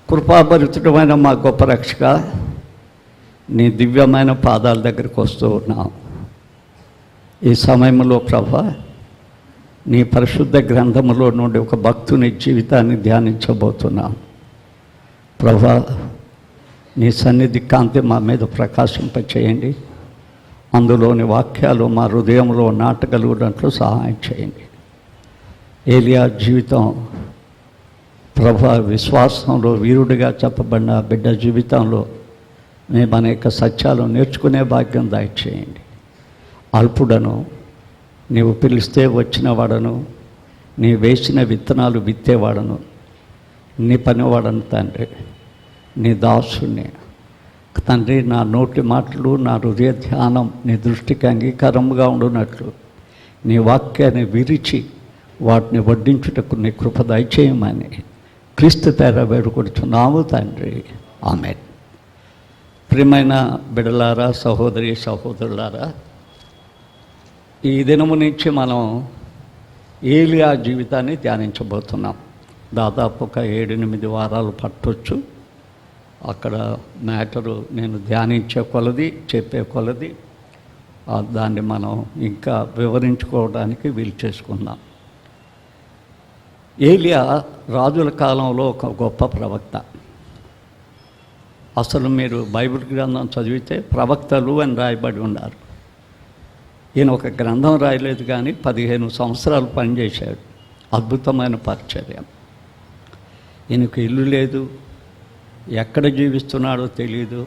కృపాభరితుడమైన మా గొప్ప రక్షక, నీ దివ్యమైన పాదాల దగ్గరికి వస్తూ ఉన్నాం. ఈ సమయంలో ప్రభా, నీ పరిశుద్ధ గ్రంథములో నుండి ఒక భక్తుని జీవితాన్ని ధ్యానించబోతున్నాం. ప్రభా, నీ సన్నిధి కాంతి మా మీద ప్రకాశింపచేయండి. అందులోని వాక్యాలు మా హృదయంలో నాటగలుగునట్లు సహాయం చేయండి. ఏలియా జీవితం ప్రభా, విశ్వాసంలో వీరుడిగా చెప్పబడిన బిడ్డ జీవితంలో మేము అనేక సత్యాలు నేర్చుకునే భాగ్యం దయచేయండి. అల్పుడను, నీవు పిలిస్తే వచ్చిన వాడను, నీ వేసిన విత్తనాలు విత్తేవాడను, నీ పనివాడను తండ్రి, నీ దాసుని తండ్రి. నా నోటి మాటలు, నా హృదయ ధ్యానం నీ దృష్టికి అంగీకారంగా ఉండునట్లు నీ వాక్యాన్ని విరిచి వాటిని వడ్డించుటకు నీ కృప దయచేయమని క్రీస్తు పేర వేడుకొడుచున్నాము తండ్రి. ఆమేన్. ప్రియమైన బిడ్డలారా, సహోదరి సహోదరులారా, ఈ దినము నుంచి మనం ఏలియా జీవితాన్ని ధ్యానించబోతున్నాం. దాదాపు ఒక 7-8 వారాలు పట్టొచ్చు. అక్కడ మ్యాటరు నేను ధ్యానించే కొలది, చెప్పే కొలది దాన్ని మనం ఇంకా వివరించుకోవడానికి వీలు చేసుకున్నాం. ఏలియా రాజుల కాలంలో ఒక గొప్ప ప్రవక్త. అసలు మీరు బైబిల్ గ్రంథం చదివితే ప్రవక్తలు అని రాయబడి ఉన్నారు. ఈయన ఒక గ్రంథం రాయలేదు, కానీ 15 సంవత్సరాలు పనిచేశాడు. అద్భుతమైన పరిచర్య. ఈయనకు ఇల్లు లేదు, ఎక్కడ జీవిస్తున్నాడో తెలియదు,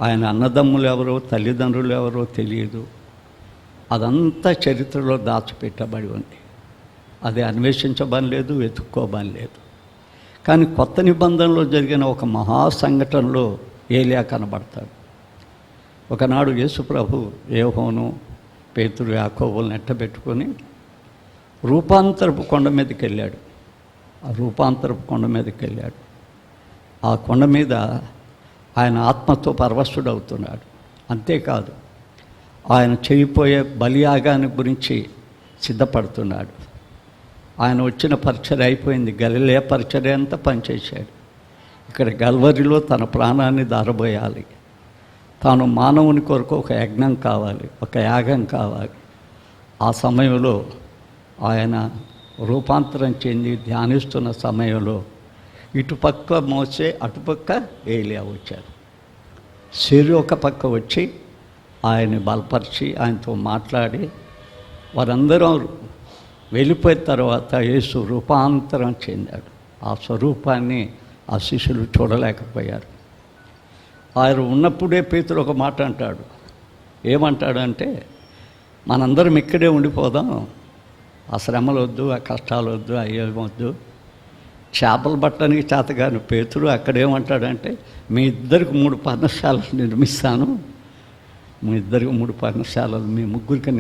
ఆయన అన్నదమ్ములు ఎవరో తల్లిదండ్రులు ఎవరో తెలియదు. అదంతా చరిత్రలో దాచిపెట్టబడి ఉంది. అది అన్వేషించబని లేదు, వెతుక్కోబని లేదు. కానీ కొత్త నిబంధనలో జరిగిన ఒక మహా సంఘటనలో ఏలియా కనబడతాడు. ఒకనాడు యేసు ప్రభు యోహాను, పేతురు, యాకోబులను నెట్టబెట్టుకొని రూపాంతరపు కొండ మీదకి వెళ్ళాడు. ఆ రూపాంతరపు కొండ మీదకి వెళ్ళాడు. ఆ కొండ మీద ఆయన ఆత్మతో పరవశుడవుతున్నాడు. అంతేకాదు, ఆయన చేయిపోయే బలియాగాన్ని గురించి సిద్ధపడుతున్నాడు. ఆయన వచ్చిన పరిచర్య అయిపోయింది. గలిలయ పరిచర్య అంతా పనిచేశాడు. ఇక్కడ గల్వరిలో తన ప్రాణాన్ని దారబోయాలి. తాను మానవుని కొరకు ఒక యజ్ఞం కావాలి, ఒక యాగం కావాలి. ఆ సమయంలో ఆయన రూపాంతరం చెంది ధ్యానిస్తున్న సమయంలో ఇటుపక్క మోసే, అటుపక్క ఏలియా వచ్చారు. సిరి ఒక పక్క వచ్చి ఆయన్ని బలపరిచి ఆయనతో మాట్లాడి, వారందరూ వెళ్ళిపోయిన తర్వాత యేసు రూపాంతరం చెందాడు. ఆ స్వరూపాన్ని ఆ శిష్యులు చూడలేకపోయారు. ఆయన ఉన్నప్పుడే పేతురు ఒక మాట అంటాడు. ఏమంటాడంటే, మనందరం ఇక్కడే ఉండిపోదాం, ఆ శ్రమలు వద్దు, ఆ కష్టాలు వద్దు, అయ్యేమొద్దు. చేపలు పట్టడానికి చేతగాని పేతురు అక్కడేమంటాడంటే, మీ ఇద్దరికి 3 పర్ణశాలలు నిర్మిస్తాను, మీ ఇద్దరికి 3 పర్ణశాలలు మీ ముగ్గురికి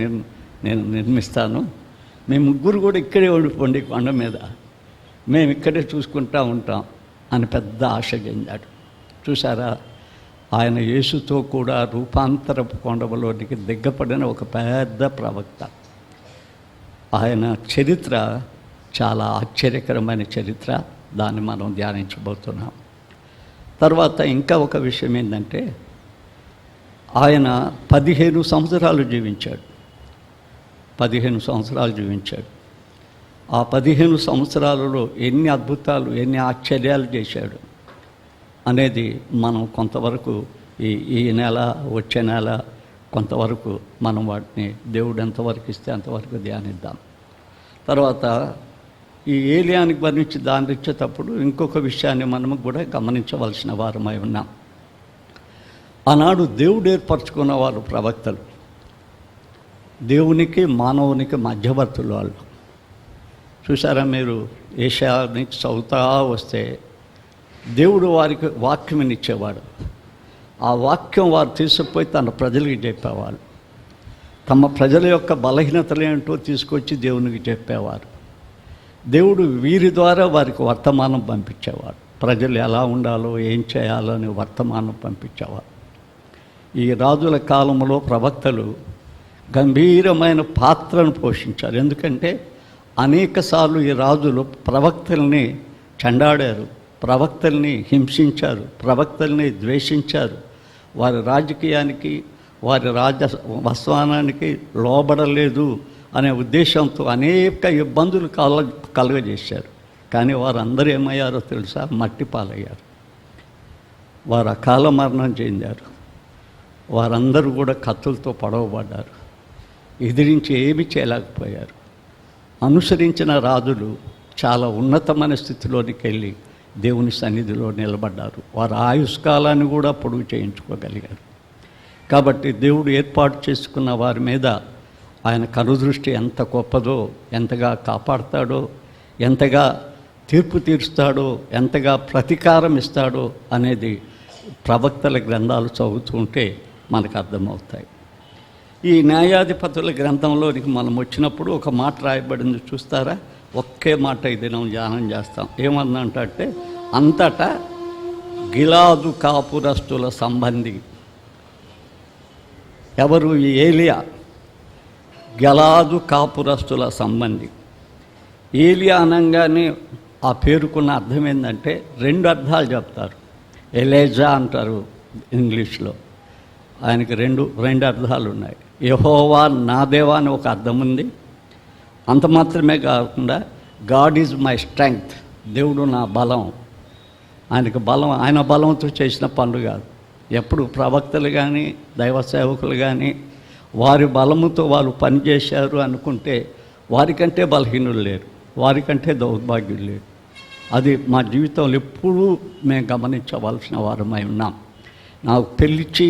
నేను నిర్మిస్తాను, మీ ముగ్గురు కూడా ఇక్కడే ఉండిపోండి కొండ మీద, మేము ఇక్కడే చూసుకుంటూ ఉంటాం అని పెద్ద ఆశ చెందాడు. చూసారా, ఆయన యేసుతో కూడా రూపాంతరపు కొండలోనికి దిగ్గపడిన ఒక పెద్ద ప్రవక్త. ఆయన చరిత్ర చాలా ఆశ్చర్యకరమైన చరిత్ర. దాన్ని మనం ధ్యానించబోతున్నాం. తర్వాత ఇంకా ఒక విషయం ఏంటంటే, ఆయన 15 సంవత్సరాలు జీవించాడు. 15 సంవత్సరాలు జీవించాడు. ఆ 15 సంవత్సరాలలో ఎన్ని అద్భుతాలు, ఎన్ని ఆశ్చర్యాలు చేశాడు అనేది మనం కొంతవరకు ఈ నెల, వచ్చే నెల కొంతవరకు మనం వాటిని దేవుడు ఎంతవరకు ఇస్తే అంతవరకు ధ్యానిద్దాం. తర్వాత ఈ ఏలియానికి వర్ణించి దాన్ని ఇచ్చేటప్పుడు ఇంకొక విషయాన్ని మనము కూడా గమనించవలసిన వారమై ఉన్నాం. ఆనాడు దేవుడు ఏర్పరచుకున్న వారు ప్రవక్తలు, దేవునికి మానవునికి మధ్యవర్తులు వాళ్ళు. చూసారా, మీరు ఏషియా నుంచి చదువుతా వస్తే దేవుడు వారికి వాక్యం ఇచ్చేవాడు. ఆ వాక్యం వారు తీసుకుపోయి తన ప్రజలకి చెప్పేవాళ్ళు. తమ ప్రజల యొక్క బలహీనతలు ఏంటో తీసుకొచ్చి దేవునికి చెప్పేవారు. దేవుడు వీరి ద్వారా వారికి వర్తమానం పంపించేవాడు. ప్రజలు ఎలా ఉండాలో, ఏం చేయాలో అని వర్తమానం పంపించేవారు. ఈ రాజుల కాలంలో ప్రవక్తలు గంభీరమైన పాత్రను పోషించారు. ఎందుకంటే అనేకసార్లు ఈ రాజులు ప్రవక్తల్ని చెండాడారు, ప్రవక్తల్ని హింసించారు, ప్రవక్తల్ని ద్వేషించారు, వారి రాజకీయానికి వారి వస్వానానికి లోబడలేదు అనే ఉద్దేశంతో అనేక ఇబ్బందులు కలుగజేశారు. కానీ వారందరూ ఏమయ్యారో తెలుసా? మట్టి పాలయ్యారు. వారు అకాల మరణం చెందారు. వారందరూ కూడా కత్తులతో పొడవబడ్డారు. ఎదిరించి ఏమీ చేయలేకపోయారు. అనుసరించిన రాజులు చాలా ఉన్నతమైన స్థితిలోనికి వెళ్ళి దేవుని సన్నిధిలో నిలబడ్డారు. వారి ఆయుష్కాలాన్ని కూడా పొడుగు చేయించుకోగలిగారు. కాబట్టి దేవుడు ఏర్పాటు చేసుకున్న వారి మీద ఆయన కనుదృష్టి ఎంత గొప్పదో, ఎంతగా కాపాడుతాడో, ఎంతగా తీర్పు తీరుస్తాడో, ఎంతగా ప్రతీకారం ఇస్తాడో అనేది ప్రవక్తల గ్రంథాలు చదువుతూ ఉంటే మనకు అర్థమవుతాయి. ఈ న్యాయాధిపతుల గ్రంథంలోనికి మనం వచ్చినప్పుడు ఒక మాట రాయబడింది చూస్తారా? ఒకే మాట ఇది మనం ధ్యానం చేస్తాం. ఏమన్నంటే, అంతటా గిలాదు కాపురస్తుల సంబంధి ఎవరు? ఈ ఏలియా గిలాదు కాపురస్తుల సంబంధి. ఏలియా అనగానే ఆ పేరుకున్న అర్థం ఏంటంటే 2 అర్థాలు చెప్తారు. ఎలేజా అంటారు ఇంగ్లీష్లో. ఆయనకి రెండు అర్థాలు ఉన్నాయి. యెహోవా నా దేవా అని ఒక అర్థం ఉంది. అంత మాత్రమే కాకుండా గాడ్ ఈజ్ మై స్ట్రెంగ్త్, దేవుడు నా బలం. ఆయనకు బలం, ఆయన బలంతో చేసిన పనులు కాదు. ఎప్పుడు ప్రవక్తలు కానీ దైవ సేవకులు కానీ వారి బలముతో వాళ్ళు పనిచేశారు అనుకుంటే వారికంటే బలహీనులు లేరు, వారికంటే దౌర్భాగ్యులు లేరు. అది మా జీవితంలో ఎప్పుడూ మేము గమనించవలసిన వారమై ఉన్నాం. నాకు తెలిసి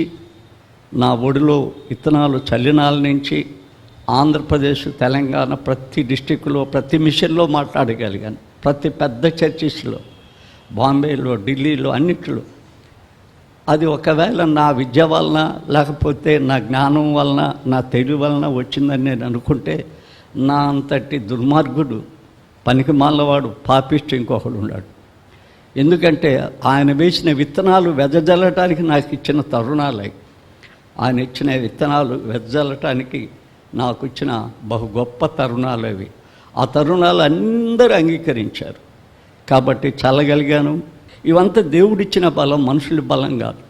నా ఒడిలో విత్తనాలు చల్లినాల నుంచి ఆంధ్రప్రదేశ్, తెలంగాణ ప్రతి డిస్టిక్లో, ప్రతి మిషన్లో మాట్లాడగలిగాను. ప్రతి పెద్ద చర్చిస్లో, బాంబేలో, ఢిల్లీలో, అన్నిట్లో. అది ఒకవేళ నా విద్య వలన, లేకపోతే నా జ్ఞానం వలన, నా తెలివి వలన వచ్చిందని నేను అనుకుంటే, నా అంతటి దుర్మార్గుడు, పనికి మాలవాడు, పాపిష్టి ఇంకొకడు ఉన్నాడు. ఎందుకంటే ఆయన వేసిన విత్తనాలు వెదజల్లటానికి నాకు ఇచ్చిన తరుణాలై. ఆయన ఇచ్చిన విత్తనాలు వెదజల్లటానికి నాకు ఇచ్చిన బహు గొప్ప తరుణాలు అవి. ఆ తరుణాలు అందరూ అంగీకరించారు కాబట్టి చల్లగలిగాను. ఇవంతా దేవుడిచ్చిన బలం, మనుషుల బలం కాదు,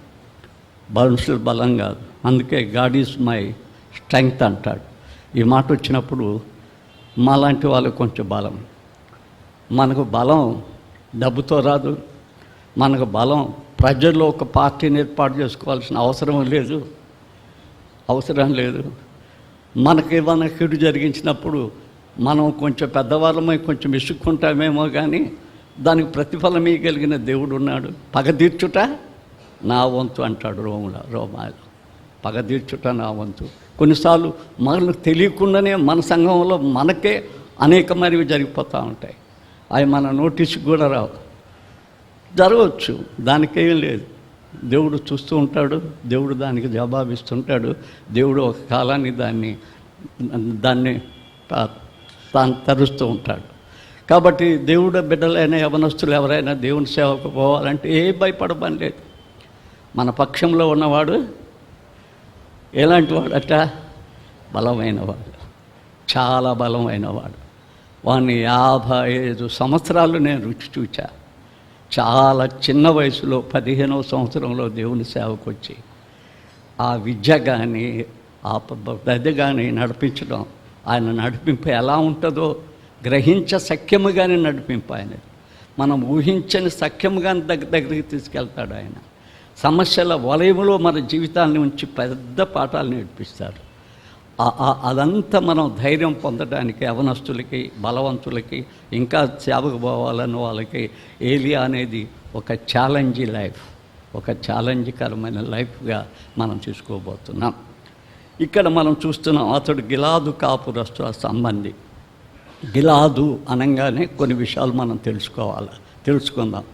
మనుషుల బలం కాదు. అందుకే గాడ్ ఈజ్ మై స్ట్రెంగ్త్ అంటాడు. ఈ మాట వచ్చినప్పుడు మాలాంటి వాళ్ళకు కొంచెం బలం. మనకు బలం డబ్బుతో రాదు. మనకు బలం ప్రజల్లో ఒక పార్టీని ఏర్పాటు చేసుకోవాల్సిన అవసరం లేదు. మనకి ఏమైనా కీడు జరిగించినప్పుడు మనం కొంచెం పెద్దవాళ్ళమై కొంచెం విసుక్కుంటామేమో, కానీ దానికి ప్రతిఫలం ఇవ్వగలిగిన దేవుడు ఉన్నాడు. పగ తీర్చుట నా వంతు అంటాడు రోమాలు. పగ తీర్చుట నా వంతు. కొన్నిసార్లు మనకు తెలియకుండానే మన సంఘంలో మనకే అనేకమైనవి జరిగిపోతూ ఉంటాయి. అవి మన నోటీస్కి కూడా రావు. జరగవచ్చు, దానికేం లేదు. దేవుడు చూస్తూ ఉంటాడు, దేవుడు దానికి జవాబిస్తుంటాడు. దేవుడు ఒక కాలాన్ని దాన్ని తాను తరుస్తూ ఉంటాడు. కాబట్టి దేవుడు బిడ్డలైన యవనస్తులు ఎవరైనా దేవుని సేవకు పోవాలంటే ఏ భయపడమని లేదు. మన పక్షంలో ఉన్నవాడు ఎలాంటి వాడట? బలమైనవాడు, చాలా బలమైనవాడు. వాడిని 55 సంవత్సరాలు నేను రుచి చూచా. చాలా చిన్న వయసులో 15వ సంవత్సరంలో దేవుని సేవకు వచ్చి ఆ విద్య కానీ ఆ గది కానీ నడిపించడం, ఆయన నడిపింపు ఎలా ఉంటుందో గ్రహించ సఖ్యముగానే నడిపింపు ఆయనది. మనం ఊహించని సఖ్యముగానే దగ్గరికి తీసుకెళ్తాడు ఆయన. సమస్యల వలయంలో మన జీవితాన్ని ఉంచి పెద్ద పాఠాలు నేర్పిస్తాడు. అదంతా మనం ధైర్యం పొందడానికి యవనస్తులకి, బలవంతులకి, ఇంకా సేవకు పోవాలన్న వాళ్ళకి ఏలియా అనేది ఒక ఛాలెంజీ లైఫ్, ఒక ఛాలెంజ్కరమైన లైఫ్గా మనం చూసుకోబోతున్నాం. ఇక్కడ మనం చూస్తున్నాం, అతడు గిలాదు కాపురస్తుల సంబంధి. గిలాదు అనగానే కొన్ని విషయాలు మనం తెలుసుకుందాం.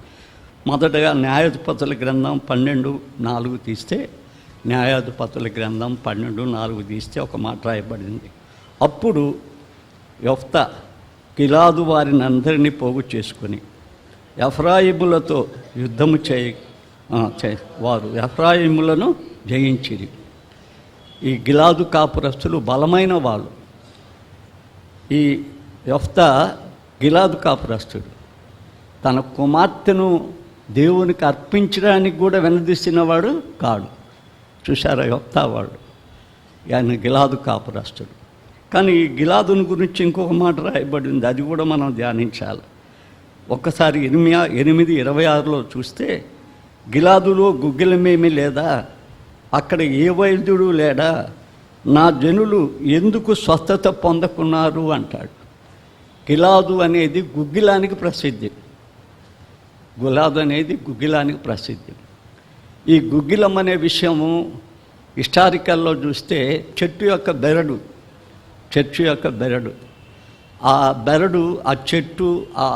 మొదటగా న్యాయాధిపతుల గ్రంథం 12:4 తీస్తే, న్యాయాధిపతుల గ్రంథం 12:4 తీస్తే ఒక మాట రాయబడింది. అప్పుడు యెఫ్తా గిలాదు వారిని అందరినీ పోగు చేసుకుని ఎఫ్రాయిములతో యుద్ధము వారు ఎఫ్రాయిములను జయించిరి. ఈ గిలాదు కాపురస్తులు బలమైన వాళ్ళు. ఈ యెఫ్తా గిలాదు కాపురస్తుడు తన కుమార్తెను దేవునికి అర్పించడానికి కూడా వెనదీసినవాడు కాడు. చూశారా యొప్తావాడు, ఆయన గిలాదు కాపురస్తుడు. కానీ ఈ గిలాదుని గురించి ఇంకొక మాట రాయబడింది, అది కూడా మనం ధ్యానించాలి. ఒక్కసారి ఇర్మియా 8:26 చూస్తే, గిలాదులో గుగ్గిలమేమీ లేదా, అక్కడ ఏ వైద్యుడు లేడా, నా జనులు ఎందుకు స్వస్థత పొందకున్నారు అంటాడు. గిలాదు అనేది గుగ్గిలానికి ప్రసిద్ధి. గిలాదు అనేది గుగ్గిలానికి ప్రసిద్ధి. ఈ గుగ్గిలం అనే విషయము హిస్టారికల్లో చూస్తే చెట్టు యొక్క బెరడు, ఆ బెరడు, ఆ చెట్టు,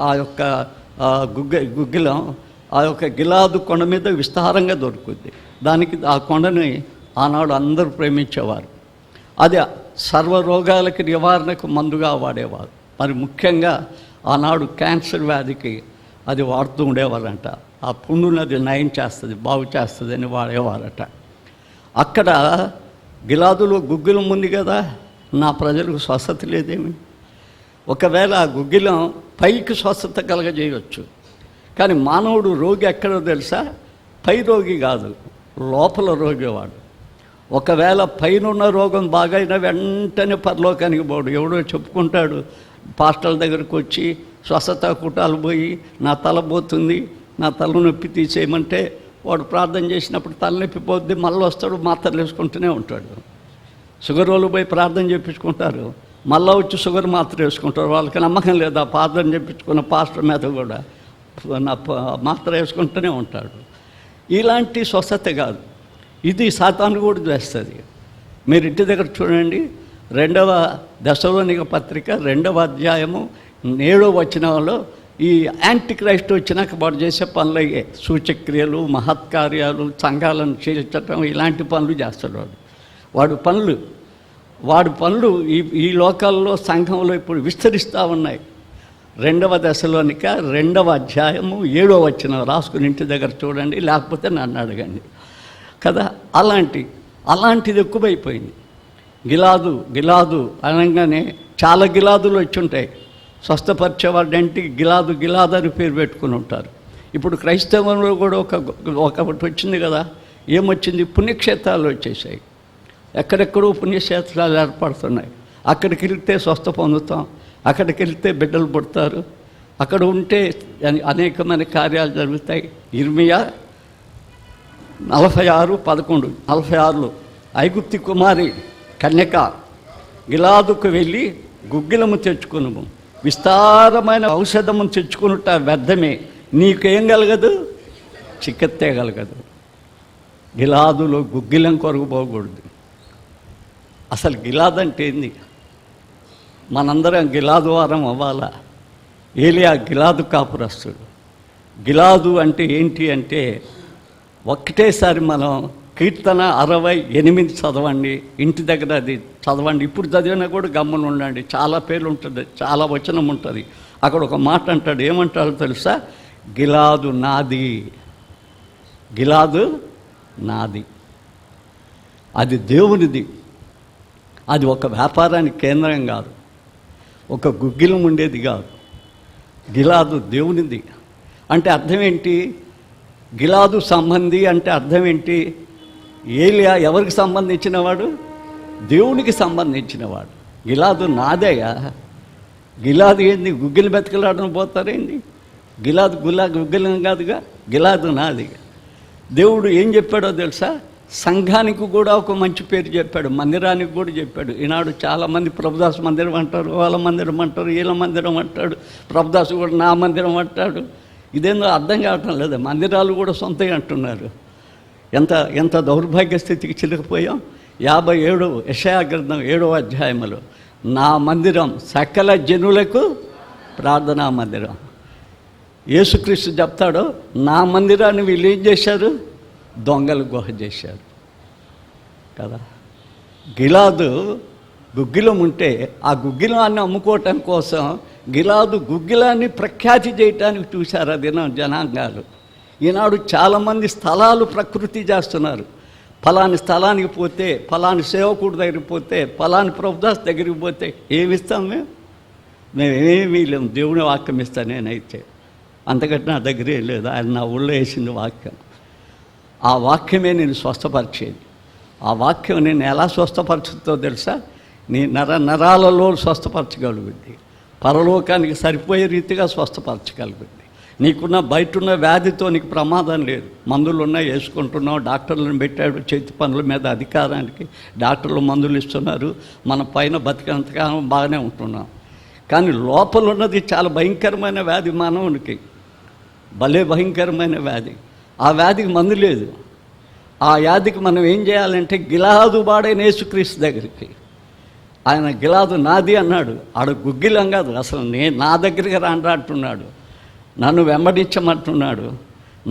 ఆ యొక్క గుగ్గిలం ఆ యొక్క గిలాదు కొండ మీద విస్తారంగా దొరుకుద్ది. దానికి ఆ కొండని ఆనాడు అందరూ ప్రేమించేవారు. అది సర్వరోగాలకి నివారణకు మందుగా వాడేవారు. మరి ముఖ్యంగా ఆనాడు క్యాన్సర్ వ్యాధికి అది వాడుతూ ఉండేవారంట. ఆ పుండుని అది నయం చేస్తుంది, బాగు చేస్తుంది అని వాడేవారట. అక్కడ గిలాదులో గుగ్గిలం ఉంది కదా, నా ప్రజలకు స్వస్థత లేదేమి. ఒకవేళ ఆ గుగ్గిలం పైకి స్వస్థత కలగజేయవచ్చు, కానీ మానవుడు రోగి ఎక్కడో తెలుసా, పై రోగి కాదు, లోపల రోగి వాడు. ఒకవేళ పైనున్న రోగం బాగైనా వెంటనే పరలోకానికి పోడు. ఎవడో చెప్పుకుంటాడు, పాస్టర్ల దగ్గరకు వచ్చి స్వస్థత కుటాలు పోయి నా తల పోతుంది, నా తలనొప్పి తీసేయమంటే వాడు ప్రార్థన చేసినప్పుడు తలనొప్పి పోద్ది, మళ్ళీ వస్తాడు, మాత్రలు వేసుకుంటూనే ఉంటాడు. షుగర్ వాళ్ళు పోయి ప్రార్థన చేయించుకుంటారు, మళ్ళీ వచ్చి షుగర్ మాత్ర వేసుకుంటారు. వాళ్ళకి నమ్మకం లేదా, ప్రార్థన చేయించుకున్న పాస్టర్ మీద కూడా నా మాత్ర వేసుకుంటూనే ఉంటాడు. ఇలాంటి స్వస్థత కాదు, ఇది సాతాను కూడా చేస్తుంది. మీరు ఇంటి దగ్గర చూడండి, 2వ దశలోనిక పత్రిక 2వ అధ్యాయము 7వ వచనంలో ఈ యాంటీ క్రైస్ట్ వచ్చినాక వాడు చేసే పనులు అయ్యే సూచక్రియలు, మహత్కార్యాలు, సంఘాలను చీల్చటం, ఇలాంటి పనులు చేస్తాడు వాడు పనులు ఈ లోకాల్లో సంఘంలో ఇప్పుడు విస్తరిస్తూ ఉన్నాయి. 2వ దశలోనిక 2వ అధ్యాయము 7వ వచనం రాసుకుని ఇంటి దగ్గర చూడండి, లేకపోతే నన్ను అడగండి కదా. అలాంటిది ఎక్కువైపోయింది. గిలాదు అనగానే చాలా గిలాదులు వచ్చి ఉంటాయి. స్వస్థపరిచేవాడంటే గిలాదు అని పేరు పెట్టుకుని ఉంటారు. ఇప్పుడు క్రైస్తవంలో కూడా ఒకటి వచ్చింది కదా, ఏమొచ్చింది, పుణ్యక్షేత్రాలు వచ్చేసాయి. ఎక్కడెక్కడో పుణ్యక్షేత్రాలు ఏర్పడుతున్నాయి. అక్కడికి వెళ్తే స్వస్థ పొందుతాం, అక్కడికి వెళ్తే బిడ్డలు పుడతారు, అక్కడ ఉంటే అనేకమైన కార్యాలు జరుగుతాయి. ఇర్మియా 46:11 ఐగుప్తి కుమారి కన్యక గిలాదుకు వెళ్ళి గుగ్గిలము తెచ్చుకును, విస్తారమైన ఔషధము తెచ్చుకునుట వ్యర్థమే, నీకేం కలగదు, చికిత్సే కలగదు. గిలాదులో గుగ్గిలం కొరకు పోకూడదు. అసలు గిలాదు అంటే ఏంది? మనందరం గిలాదు వారం అవ్వాలా? ఏలియా గిలాదు కాపురస్తుడు. గిలాదు అంటే ఏంటి అంటే, ఒక్కటేసారి మనం కీర్తన 68 చదవండి, ఇంటి దగ్గర అది చదవండి. ఇప్పుడు చదివినా కూడా గమ్మున ఉండండి, చాలా పేర్లు ఉంటుంది, చాలా వచనం ఉంటుంది. అక్కడ ఒక మాట అంటాడు, ఏమంటాడో తెలుసా, గిలాదు నాది, అది దేవునిది. అది ఒక వ్యాపారానికి కేంద్రం కాదు, ఒక గుగ్గిలం ఉండేది కాదు. గిలాదు దేవునిది అంటే అర్థం ఏంటి? గిలాదు సంబంధి అంటే అర్థం ఏంటి? ఏలియా ఎవరికి సంబంధించినవాడు? దేవునికి సంబంధించినవాడు. గిలాదు నాదేయా. గిలాదు ఏంది, గుగ్గిలు బతికలాడని పోతారేంది? గుగ్గిలం కాదుగా, గిలాదు నాది. దేవుడు ఏం చెప్పాడో తెలుసా? సంఘానికి కూడా ఒక మంచి పేరు చెప్పాడు, మందిరానికి కూడా చెప్పాడు. ఈనాడు చాలామంది ప్రభుదాసు మందిరం అంటారు, వాళ్ళ మందిరం అంటారు, వీళ్ళ మందిరం అంటాడు, ప్రభుదాసు కూడా నా మందిరం అంటాడు. ఇదేందో అర్థం కావటం లేదు. మందిరాలు కూడా సొంతంగా అంటున్నారు. ఎంత దౌర్భాగ్య స్థితికి చిలికిపోయాం. 57 యెషయా గ్రంథం 7వ అధ్యాయంలో, నా మందిరం సకల జనులకు ప్రార్థనా మందిరం. యేసుక్రీస్తు చెప్తాడు, నా మందిరాన్ని వీళ్ళు ఏం చేశారు? దొంగలు గుహ చేశారు కదా. గిలాదు గుగ్గిలం ఉంటే ఆ గుగ్గిలాన్ని అమ్ముకోవటం కోసం గిలాదు గుగ్గిలాన్ని ప్రఖ్యాతి చేయటానికి చూశారు అది జనాంగాలు. ఈనాడు చాలామంది స్థలాలు ప్రకృతి చేస్తున్నారు. ఫలాని స్థలానికి పోతే, ఫలాని సేవకుడి దగ్గరికి పోతే, ఫలాని ప్రభుదాస్ దగ్గరికి పోతే ఏమిస్తాం? మేమేమీ లేము, దేవుని వాక్యం ఇస్తాను నేనైతే అంతకంటే నా దగ్గర ఏం లేదు. ఆయన నా ఊళ్ళో వేసింది వాక్యం. ఆ వాక్యమే నేను స్వస్థపరిచేది. ఆ వాక్యం నేను ఎలా స్వస్థపరచుతో తెలుసా? నీ నరాలలో స్వస్థపరచగలుగుద్ది. పరలోకానికి సరిపోయే రీతిగా స్వస్థపరచగలుగుద్ది. నీకున్న బయటున్న వ్యాధితో నీకు ప్రమాదం లేదు. మందులు ఉన్నాయి, వేసుకుంటున్నావు. డాక్టర్లను పెట్టాడు చేతి పనుల మీద అధికారానికి. డాక్టర్లు మందులు ఇస్తున్నారు. మన పైన బతికినంతకాలం బాగానే ఉంటున్నాం. కానీ లోపల ఉన్నది చాలా భయంకరమైన వ్యాధి. మానవునికి భలే భయంకరమైన వ్యాధి. ఆ వ్యాధికి మందు లేదు. ఆ వ్యాధికి మనం ఏం చేయాలంటే గిలాదు వాడైన యేసుక్రీస్తు దగ్గరికి. ఆయన గిలాదు నాది అన్నాడు. ఆడ గుగ్గిలం కాదు, అసలు నా దగ్గరికి రాండ్రా అంటున్నాడు. నన్ను వెంబడించమంటున్నాడు.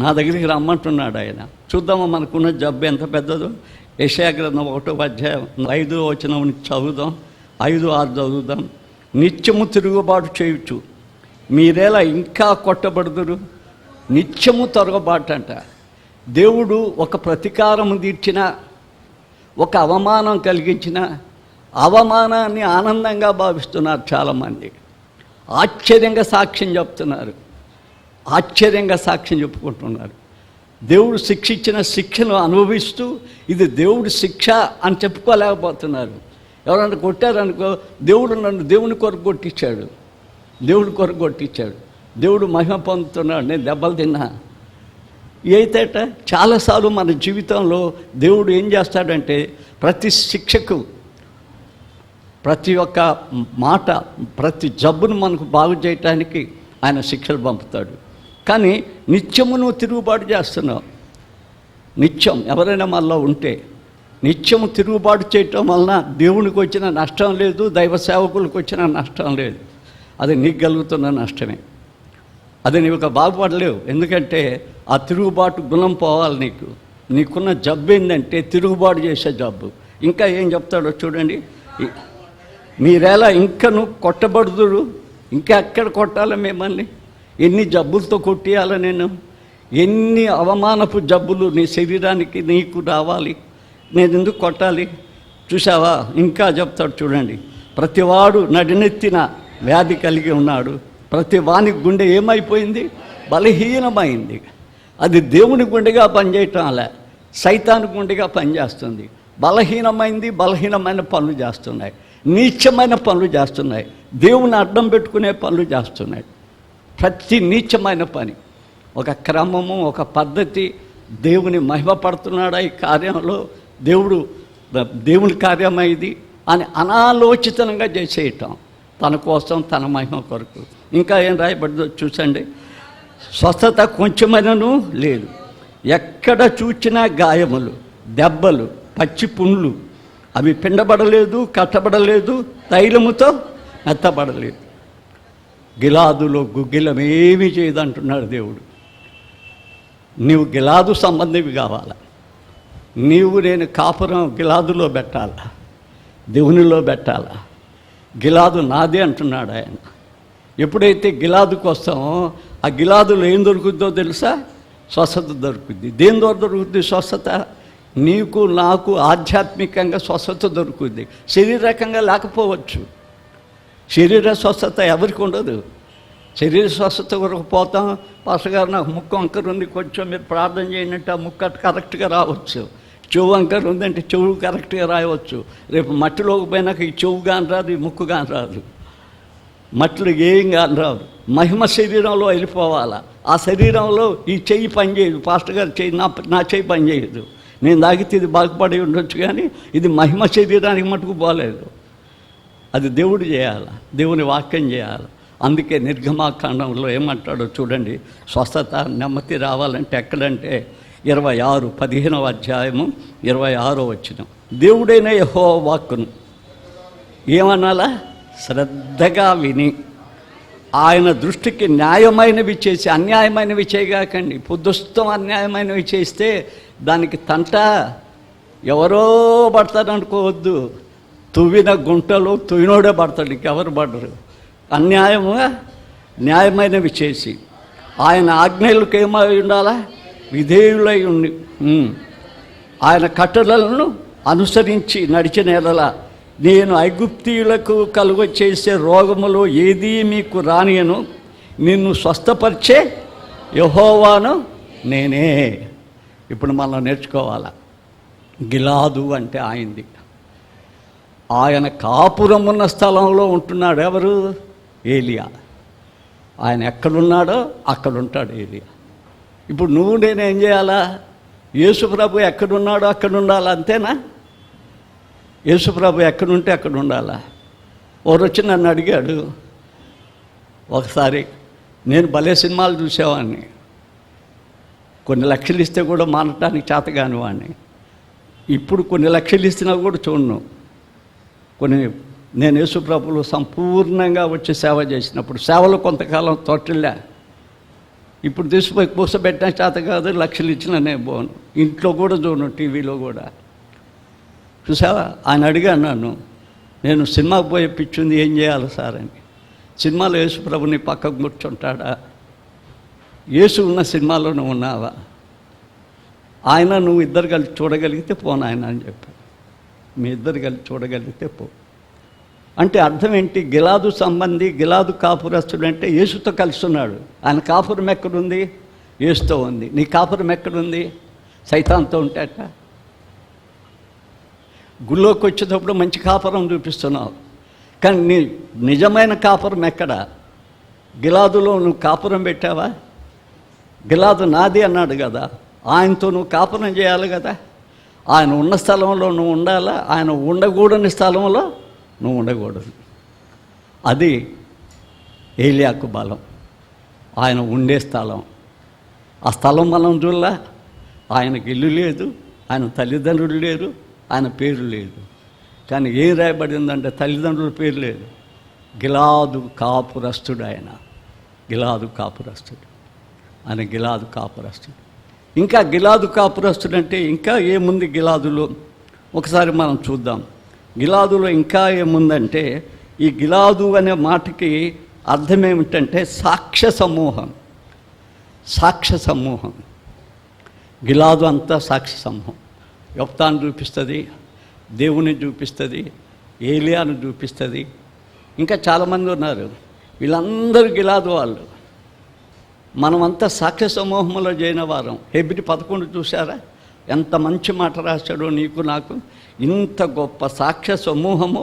నా దగ్గరికి రమ్మంటున్నాడు ఆయన. చూద్దామా మనకున్న జబ్బు ఎంత పెద్దదో. యెషయా గ్రంథం 1వ అధ్యాయం 5వ వచనం నుంచి చదువుదాం. 5-6 చదువుదాం. నిత్యము తిరుగుబాటు చేయొచ్చు, మీరేలా ఇంకా కొట్టబడుదురు. నిత్యము తిరగబాటు అంట. దేవుడు ఒక ప్రతీకారము తీర్చిన, ఒక అవమానం కలిగించిన, అవమానాన్ని ఆనందంగా భావిస్తున్నారు చాలామంది. ఆశ్చర్యంగా సాక్ష్యం చెప్తున్నారు, ఆశ్చర్యంగా సాక్ష్యం చెప్పుకుంటున్నారు. దేవుడు శిక్షించిన శిక్షను అనుభవిస్తూ ఇది దేవుడి శిక్ష అని చెప్పుకోలేకపోతున్నారు. ఎవరన్నా కొట్టారనుకో, దేవుడు నన్ను దేవుని కొరకు కొట్టించాడు, దేవుడి కొరకు కొట్టించాడు, దేవుడు మహిమ పొందుతున్నాడు, నేను దెబ్బలు తిన్నా. అయితేట చాలాసార్లు మన జీవితంలో దేవుడు ఏం చేస్తాడంటే ప్రతి శిక్షకు, ప్రతి ఒక్క మాట, ప్రతి జబ్బును మనకు బాగు చేయటానికి ఆయన శిక్షలు పంపుతాడు. కానీ నిత్యము నువ్వు తిరుగుబాటు చేస్తున్నావు. నిత్యం ఎవరైనా మనలో ఉంటే నిత్యము తిరుగుబాటు చేయటం వలన దేవునికి వచ్చిన నష్టం లేదు, దైవ సేవకులకు వచ్చిన నష్టం లేదు. అది నీకు కలుగుతున్న నష్టమే. అది నీకు బాగుపడలేవు. ఎందుకంటే ఆ తిరుగుబాటు గుణం పోవాలి. నీకున్న జబ్బు ఏంటంటే తిరుగుబాటు చేసే జబ్బు. ఇంకా ఏం చెప్తాడో చూడండి. మీరేలా ఇంకను కొట్టబడుదురు. ఇంకా ఎక్కడ కొట్టాలి మిమ్మల్ని? ఎన్ని జబ్బులతో కొట్టియాల నేను? ఎన్ని అవమానపు జబ్బులు నీ శరీరానికి నీకు రావాలి? నేను ఎందుకు కొట్టాలి? చూసావా, ఇంకా చెప్తాడు చూడండి. ప్రతివాడు నడినెత్తిన వ్యాధి కలిగి ఉన్నాడు. ప్రతి వాని గుండె ఏమైపోయింది? బలహీనమైంది. అది దేవుని గుండెగా పనిచేయటం అలా సైతాను గుండెగా పనిచేస్తుంది. బలహీనమైంది, బలహీనమైన పనులు చేస్తున్నాయి, నీచమైన పనులు చేస్తున్నాయి, దేవుని అడ్డం పెట్టుకునే పనులు చేస్తున్నాయి. ప్రతి నీచమైన పని, ఒక క్రమము, ఒక పద్ధతి. దేవుని మహిమపడుతున్నాడా ఈ కార్యంలో? దేవుని కార్యమైంది అని అనాలోచితంగా చేసేయటం, తన కోసం, తన మహిమ కొరకు. ఇంకా ఏం రాయబడిందో చూసండి. స్వస్థత కొంచెమైనను లేదు. ఎక్కడ చూచినా గాయములు, దెబ్బలు, పచ్చి పుండ్లు. అవి పిండబడలేదు, కట్టబడలేదు, తైలముతో మెత్తబడలేదు. గిలాదులో గుగ్గిలం ఏమీ చేయదంటున్నాడు దేవుడు. నీవు గిలాదు సంబంధివి కావాలా? నేను కాపురం గిలాదులో పెట్టాలా? దేవునిలో పెట్టాలా? గిలాదు నాదే అంటున్నాడు ఆయన. ఎప్పుడైతే గిలాదుకు వస్తామో ఆ గిలాదులో ఏం దొరుకుద్దో తెలుసా? స్వస్థత దొరుకుద్ది. దేని ద్వారా దొరుకుద్ది స్వస్థత? నీకు నాకు ఆధ్యాత్మికంగా స్వస్థత దొరుకుద్ది. శరీరకంగా లేకపోవచ్చు. శరీర స్వస్థత ఎవరికి ఉండదు. శరీర స్వస్థత కొరకు పోతాం. పాస్టర్ గారు నాకు ముక్కు వంకర ఉంది, కొంచెం మీరు ప్రార్థన చేయండి, ఆ ముక్కు కరెక్ట్గా రావచ్చు. చెవు వంకర ఉందంటే చెవు కరెక్ట్గా రాయవచ్చు. రేపు మట్టిలోకి పోయినాక ఈ చెవు కానీ రాదు, ఈ ముక్కు కానీ రాదు, మట్టిలో ఏం కానీ రాదు. మహిమ శరీరంలో వెళ్ళిపోవాలా. ఆ శరీరంలో ఈ చెయ్యి పనిచేయదు. పాస్టర్ గారు చెయ్యి, నా చెయ్యి పనిచేయదు. నేను తాగితే ఇది బాగుపడి ఉండొచ్చు, కానీ ఇది మహిమ శరీరానికి మటుకు పోలేదు. అది దేవుడు చేయాలి, దేవుని వాక్యం చేయాలి. అందుకే నిర్గమాకాండంలో ఏమంటాడో చూడండి. స్వస్థత, నెమ్మది రావాలంటే ఎక్కడంటే 15వ అధ్యాయము 26వ వచనం. దేవుడైన యెహోవా వాక్కును ఏమనాలా? శ్రద్ధగా విని ఆయన దృష్టికి న్యాయమైనవి చేసి, అన్యాయమైనవి చేయగాకండి. పొద్దుస్తం అన్యాయమైనవి చేస్తే దానికి తంట ఎవరో పడతారు అనుకోవద్దు. తువ్విన గుంటలో తుయ్యినోడే పడతాడు, ఇంకెవరు పడరు. అన్యాయముగా న్యాయమైనవి చేసి ఆయన ఆజ్ఞలకు ఏమై ఉండాలా? విధేయులై ఉండి ఆయన కట్టడలను అనుసరించి నడిచిన ఎడల నేను ఐగుప్తీయులకు కలుగ చేసే రోగములో ఏదీ మీకు రానియను, నిన్ను స్వస్థపరిచే యెహోవాను నేనే. ఇప్పుడు మనం నేర్చుకోవాలా. గిలాదు అంటే ఆయనది. ఆయన కాపురం ఉన్న స్థలంలో ఉంటున్నాడు. ఎవరు? ఏలియా. ఆయన ఎక్కడున్నాడో అక్కడ ఉంటాడు ఏలియా. ఇప్పుడు నువ్వు నేనేం చేయాలా? యేసుప్రభు ఎక్కడున్నాడో అక్కడ ఉండాలా, అంతేనా? యేసుప్రభు ఎక్కడుంటే అక్కడ ఉండాలా? ఒకరు వచ్చి నన్ను అడిగాడు ఒకసారి, నేను భలే సినిమాలు చూసేవాడిని, కొన్ని లక్షలు ఇస్తే కూడా మానటానికి చేతగాని వాడిని. ఇప్పుడు కొన్ని లక్షలు ఇస్తున్నా కూడా చూడను. నేను యేసుప్రభులు సంపూర్ణంగా వచ్చి సేవ చేసినప్పుడు, సేవలో కొంతకాలం తోటిల్లా, ఇప్పుడు తీసుకుపోయి కూసబెట్టిన చేత కాదు, లక్షలు ఇచ్చినా నేను పోను. ఇంట్లో కూడా చూడను, టీవీలో కూడా. చూసావా? ఆయన అడిగాను నన్ను, నేను సినిమాకి పోయే పిచ్చింది, ఏం చేయాలి సార్ అని. సినిమాలో యేసుప్రభుని పక్కకు కూర్చుంటాడా? యేసు ఉన్న సినిమాలో నువ్వు ఉన్నావా? ఆయన నువ్వు ఇద్దరు కలిసి చూడగలిగితే పోను ఆయన అని చెప్పాడు. మీ ఇద్దరు కలిసి చూడగలిగితే పో అంటే అర్థం ఏంటి? గిలాదు సంబంధి, గిలాదు కాపురస్తుడు అంటే యేసుతో కలిసి ఉన్నాడు. ఆయన కాపురం ఎక్కడుంది? యేసుతో ఉంది. నీ కాపురం ఎక్కడుంది? సైతాన్తో ఉంటేట. గుళ్ళోకి వచ్చేటప్పుడు మంచి కాపురం చూపిస్తున్నావు, కానీ నీ నిజమైన కాపురం ఎక్కడ? గిలాదులో నువ్వు కాపురం పెట్టావా? గిలాదు నాది అన్నాడు కదా, ఆయనతో నువ్వు కాపురం చేయాలి కదా. ఆయన ఉన్న స్థలంలో నువ్వు ఉండాలా, ఆయన ఉండకూడని స్థలంలో నువ్వు ఉండకూడదు. అది ఏలియాకు బలం, ఆయన ఉండే స్థలం. ఆ స్థలం మనం చూడలా. ఆయనకి ఇల్లు లేదు, ఆయన తల్లిదండ్రులు లేరు, ఆయన పేరు లేదు. కానీ ఏం రాయబడిందంటే తల్లిదండ్రుల పేరు లేదు. గిలాదు కాపురస్తుడు ఆయన. గిలాదు కాపురస్తుడు ఆయన. గిలాదు కాపురస్తుడు. ఇంకా గిలాదు కాపురస్తుడు అంటే ఇంకా ఏముంది గిలాదులో? ఒకసారి మనం చూద్దాం. గిలాదులో ఇంకా ఏముందంటే, ఈ గిలాదు అనే మాటకి అర్థం ఏమిటంటే సాక్ష్య సమూహం. సాక్ష్య సమూహం. గిలాదు అంతా సాక్ష్య సమూహం. యొప్తాను చూపిస్తుంది, దేవుని చూపిస్తుంది, ఏలియాను చూపిస్తుంది. ఇంకా చాలామంది ఉన్నారు. వీళ్ళందరూ గిలాదు వాళ్ళు. మనమంతా సాక్ష్య సమూహంలో చేరిన వారం. హెబ్రీ 11 చూసారా? ఎంత మంచి మాట రాశాడో నీకు నాకు. ఇంత గొప్ప సాక్ష్య సమూహము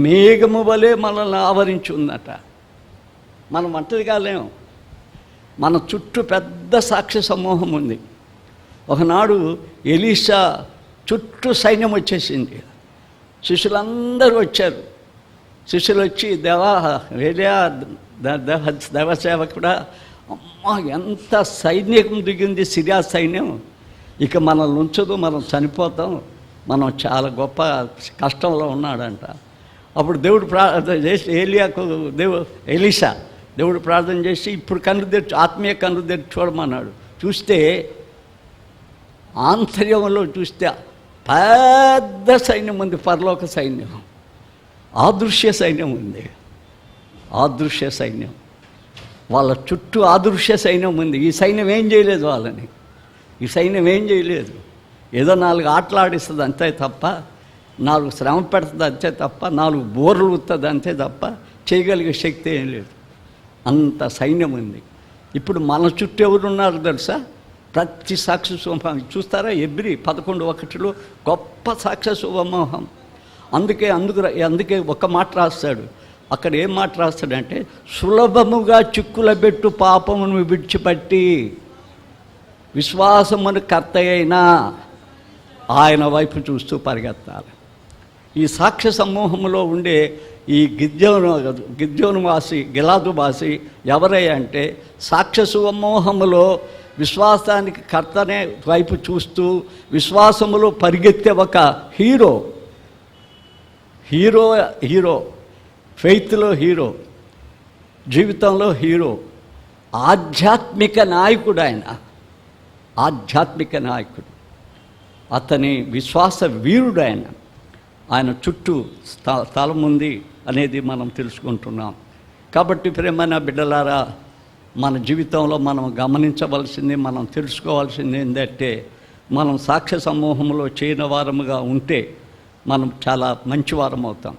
మేఘము వలె మనల్ని ఆవరించి ఉందట. మనం ఒంటరిగా లేము, మన చుట్టూ పెద్ద సాక్ష్య సమూహం ఉంది. ఒకనాడు ఎలీషా చుట్టూ సైన్యం వచ్చేసింది. శిష్యులందరూ వచ్చారు. శిష్యులు వచ్చి ఏలియా దేవసేవకుడా, అమ్మ ఎంత సైన్యం దిగింది, సిరియా సైన్యం, ఇక మనల్ని ఉంచదు, మనం చనిపోతాం, మనం చాలా గొప్ప కష్టంలో ఉన్నాడంట. అప్పుడు దేవుడు ప్రార్థన చేసి ఎలీషా దేవుడు ప్రార్థన చేసి ఇప్పుడు కన్ను తెరిచి, ఆత్మీయ కన్ను తెరిచి చూడమన్నాడు. చూస్తే ఆంతర్యంలో చూస్తే పెద్ద సైన్యం ఉంది, పరలోక సైన్యం, ఆదృశ్య సైన్యం ఉంది. ఆదృశ్య సైన్యం వాళ్ళ చుట్టూ ఆదృశ్య సైన్యం ఉంది. ఈ సైన్యం ఏం చేయలేదు వాళ్ళని. ఈ సైన్యం ఏం చేయలేదు. ఏదో 4 ఆటలు ఆడిస్తుంది అంతే తప్ప, 4 శ్రమ పెడుతుంది అంతే తప్ప, 4 బోర్లు ఉత్తుంది అంతే తప్ప చేయగలిగే శక్తి ఏం లేదు. అంత సైన్యం ఉంది. ఇప్పుడు మన చుట్టూ ఎవరున్నారు తెలుసా? ప్రతి సాక్షి సమూహం చూస్తారా? హెబ్రీ 11:1 గొప్ప సాక్ష్య సమూహం. అందుకే ఒక మాట రాస్తాడు అక్కడ. ఏం మాట రాస్తాడంటే, సులభముగా చిక్కులబెట్టు పాపమును విడిచిపట్టి విశ్వాసమును కర్త అయినా ఆయన వైపు చూస్తూ పరిగెత్తాలి. ఈ సాక్ష్య సమూహంలో ఉండే ఈ గిద్యోను వాసి, గిలాదు వాసి ఎవరై అంటే, సాక్ష్య సమూహములో విశ్వాసానికి కర్తనే వైపు చూస్తూ విశ్వాసములో పరిగెత్తే ఒక హీరో. ఫెయిత్లో హీరో, జీవితంలో హీరో, ఆధ్యాత్మిక నాయకుడు ఆయన. ఆధ్యాత్మిక నాయకుడు, అతని విశ్వాస వీరుడు ఆయన. ఆయన చుట్టూ స్థలం ఉంది అనేది మనం తెలుసుకుంటున్నాం. కాబట్టి ప్రేమైన బిడ్డలారా, మన జీవితంలో మనం గమనించవలసింది, మనం తెలుసుకోవాల్సింది ఏంటంటే, మనం సాక్ష్య సమూహంలో చేయని వారముగా ఉంటే మనం చాలా మంచివారం అవుతాం.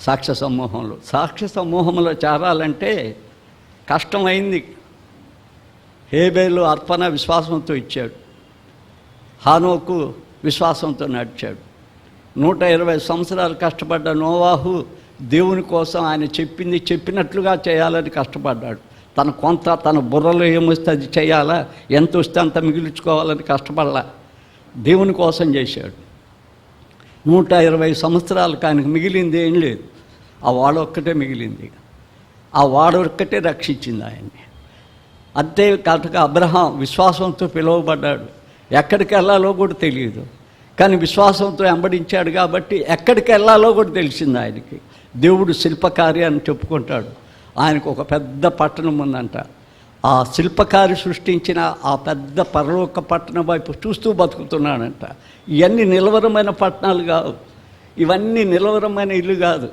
సాక్ష్య సమూహంలో చేరాలంటే కష్టమైంది. హేబేలు అర్పణ విశ్వాసంతో ఇచ్చాడు, హానోకు విశ్వాసంతో నడిచాడు. 120 సంవత్సరాలు కష్టపడ్డ నోవాహు దేవుని కోసం ఆయన చెప్పింది చెప్పినట్లుగా చేయాలని కష్టపడ్డాడు. తన బుర్రలో ఏమొస్తే అది చేయాలా, ఎంత వస్తే అంత మిగిల్చుకోవాలని కష్టపడలా, దేవుని కోసం చేశాడు. 120 సంవత్సరాలకు ఆయనకు మిగిలింది ఏం లేదు, ఆ వాడ ఒక్కటే మిగిలింది. ఆ వాడ ఒక్కటే రక్షించింది ఆయన్ని. అంతే కాక అబ్రహాం విశ్వాసంతో పిలువబడ్డాడు. ఎక్కడికి వెళ్ళాలో కూడా తెలియదు, కానీ విశ్వాసంతో వెంబడించాడు కాబట్టి ఎక్కడికి వెళ్ళాలో కూడా తెలిసింది ఆయనకి. దేవుడు శిల్పకార్య అని చెప్పుకుంటాడు. ఆయనకు ఒక పెద్ద పట్టణం ఉందంట. ఆ శిల్పకారి సృష్టించిన ఆ పెద్ద పరలోక పట్టణం వైపు చూస్తూ బతుకుతున్నాడంట. ఇవన్నీ నిలవరమైన పట్టణాలు కాదు, ఇవన్నీ నిలవరమైన ఇల్లు కాదు.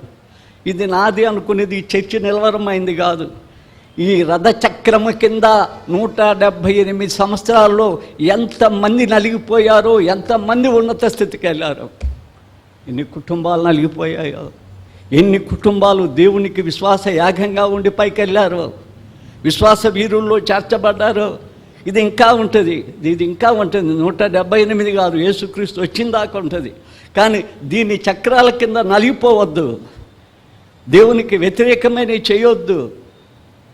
ఇది నాది అనుకునేది ఈ చర్చి నిలవరమైంది కాదు. ఈ రథచక్రము కింద 178 సంవత్సరాల్లో ఎంతమంది నలిగిపోయారో, ఎంతమంది ఉన్నత స్థితికి వెళ్ళారో, ఎన్ని కుటుంబాలు నలిగిపోయాయో, ఎన్ని కుటుంబాలు దేవునికి విశ్వాస యాగంగా ఉండి పైకి వెళ్ళారో, విశ్వాస వీరుల్లో చేర్చబడ్డారో. ఇది ఇంకా ఉంటుంది, ఇది ఇంకా ఉంటుంది. 178 కాదు, యేసుక్రీస్తు వచ్చిన దాకా ఉంటుంది. కానీ దీని చక్రాల కింద నలిగిపోవద్దు, దేవునికి వ్యతిరేకమైన చేయొద్దు.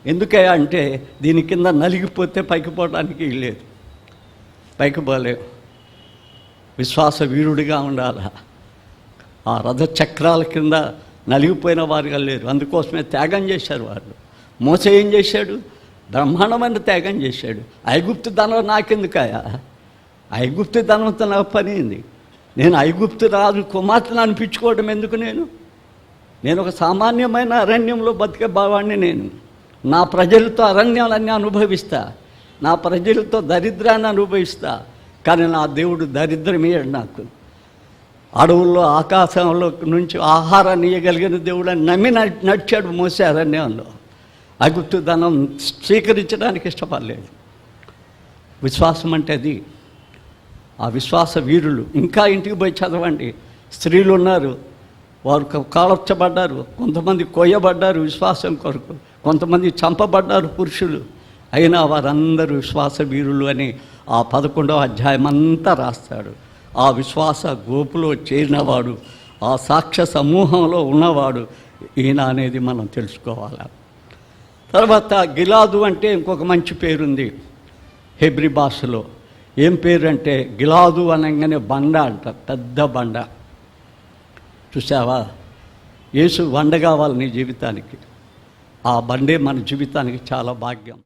ఎందుకే అంటే దీని కింద నలిగిపోతే పైకి పోవడానికి లేదు, పైకి పోలేవు. విశ్వాస వీరుడిగా ఉండాలి. ఆ రథచక్రాల కింద నలిగిపోయిన వారుగా లేరు. అందుకోసమే త్యాగం చేశారు వాళ్ళు. మోసే ఏం చేశాడు? బ్రహ్మాండమైన త్యాగం చేశాడు. ఐగుప్తు ధనం నాకెందుకాయా, ఐగుప్తు ధనంతో నాకు పని ఏంది? నేను ఐగుప్తు రాజు కుమార్తెను అనిపించుకోవడం ఎందుకు? నేను ఒక సామాన్యమైన అరణ్యంలో బతికే భావాన్ని. నా ప్రజలతో అరణ్యాలన్నీ అనుభవిస్తా, నా ప్రజలతో దరిద్రాన్ని అనుభవిస్తా. కానీ నా దేవుడు దరిద్రమేయడు నాకు. అడవుల్లో ఆకాశంలో నుంచి ఆహారాన్ని ఇవ్వగలిగిన దేవుడు అని నమ్మి నడిచాడు మోసే అరణ్యంలో. ఐగుప్తు ధనం స్వీకరించడానికి ఇష్టపడలేదు. విశ్వాసం అంటే అది. ఆ విశ్వాస వీరులు ఇంకా ఇంటికి పోయి చదవండి. స్త్రీలు ఉన్నారు, వారు కాల్చబడ్డారు, కొంతమంది కొయ్యబడ్డారు విశ్వాసం కొరకు, కొంతమంది చంపబడ్డారు పురుషులు. అయినా వారందరూ విశ్వాస వీరులు అని ఆ 11వ అధ్యాయం అంతా రాస్తాడు. ఆ విశ్వాస గోపులో చేరినవాడు, ఆ సాక్ష్య సమూహంలో ఉన్నవాడు ఈయన అనేది మనం తెలుసుకోవాలి. తర్వాత గిలాదు అంటే ఇంకొక మంచి పేరుంది హెబ్రీ భాషలో. ఏం పేరు అంటే గిలాదు అనగానే బండ అంట, పెద్ద బండ. చూసావా, యేసు బండ కావాలి నీ జీవితానికి. ఆ బండే మన జీవితానికి చాలా భాగ్యం.